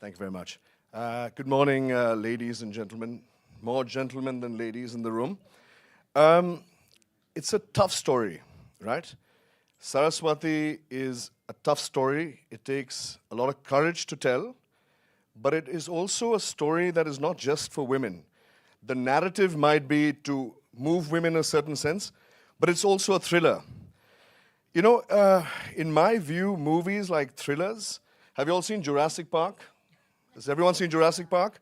Thank you very much. Good morning, ladies and gentlemen. More gentlemen than ladies in the room. It's a tough story, right? Saraswathi is a tough story. It takes a lot of courage to tell, but it is also a story that is not just for women. The narrative might be to move women in a certain sense, but it's also a thriller. You know, in my view, movies like thrillers, have you all seen Jurassic Park? Has everyone seen Jurassic Park?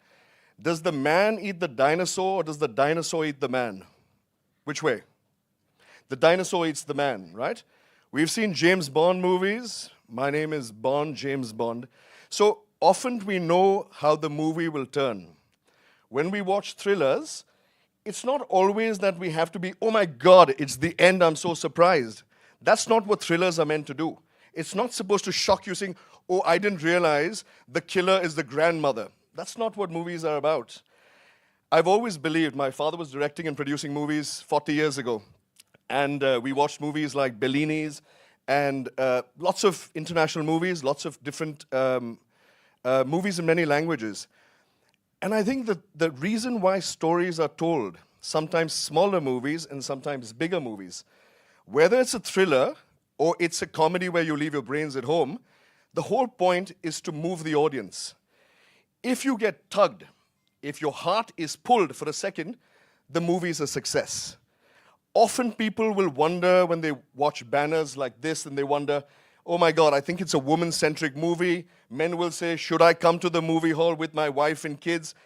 Does the man eat the dinosaur or does the dinosaur eat the man? Which way? The dinosaur eats the man, right? We've seen James Bond movies. My name is Bond, James Bond. So often we know how the movie will turn. When we watch thrillers, it's not always that we have to be, oh my God, it's the end, I'm so surprised. That's not what thrillers are meant to do. It's not supposed to shock you saying, oh, I didn't realize the killer is the grandmother. That's not what movies are about. I've always believed, my father was directing and producing movies 40 years ago. And we watched movies like Bellini's and lots of international movies, lots of different movies in many languages. And I think that the reason why stories are told, sometimes smaller movies and sometimes bigger movies, whether it's a thriller or it's a comedy where you leave your brains at home, the whole point is to move the audience. If you get tugged, if your heart is pulled for a second, the movie is a success. Often people will wonder when they watch banners like this and they wonder, oh my God, I think it's a woman-centric movie. Men will say, should I come to the movie hall with my wife and kids?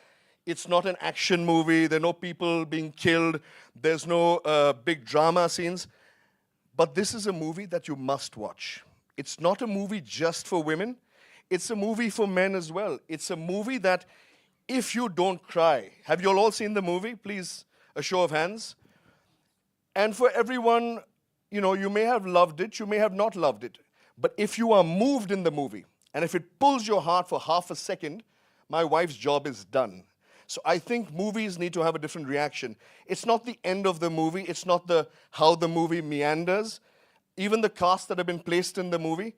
It's not an action movie. There are no people being killed. There's no big drama scenes. But this is a movie that you must watch. It's not a movie just for women. It's a movie for men as well. It's a movie that if you don't cry, have you all seen the movie? Please, a show of hands. And for everyone, you know, you may have loved it, you may have not loved it. But if you are moved in the movie, and if it pulls your heart for half a second, my wife's job is done. So I think movies need to have a different reaction. It's not the end of the movie. It's not how the movie meanders. Even the cast that have been placed in the movie,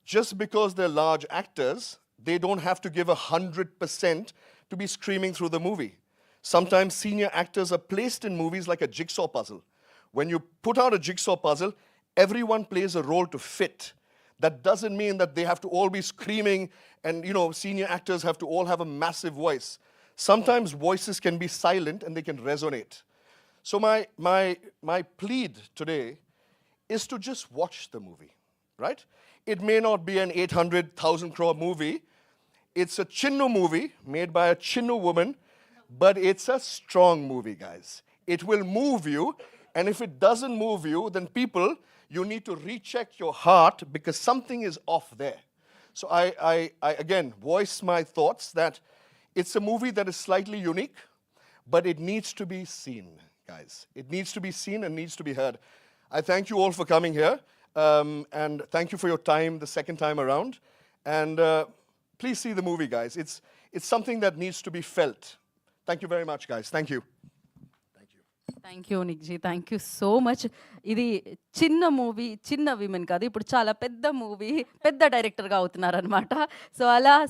just because they're large actors, they don't have to give 100% to be screaming through the movie. Sometimes senior actors are placed in movies like a jigsaw puzzle. When you put out a jigsaw puzzle, everyone plays a role to fit. That doesn't mean that they have to all be screaming and, you know, senior actors have to all have a massive voice. Sometimes voices can be silent and they can resonate. So my plead today is to just watch the movie, right? It may not be an 800,000 crore movie. It's a Chinnu movie made by a Chinnu woman, but it's a strong movie, guys. It will move you, and if it doesn't move you, then people, you need to recheck your heart because something is off there. So I again voice my thoughts that it's a movie that is slightly unique, but it needs to be seen, guys. It needs to be seen and needs to be heard. I thank you all for coming here, and thank you for your time the second time around. And please see the movie, guys. It's something that needs to be felt. Thank you very much, guys. Thank you. Thank you నిక్జీ, thank you so much. ఇది చిన్న movie, చిన్న women కాదు, ఇప్పుడు చాలా పెద్ద movie, పెద్ద డైరెక్టర్గా అవుతున్నారనమాట. సో అలా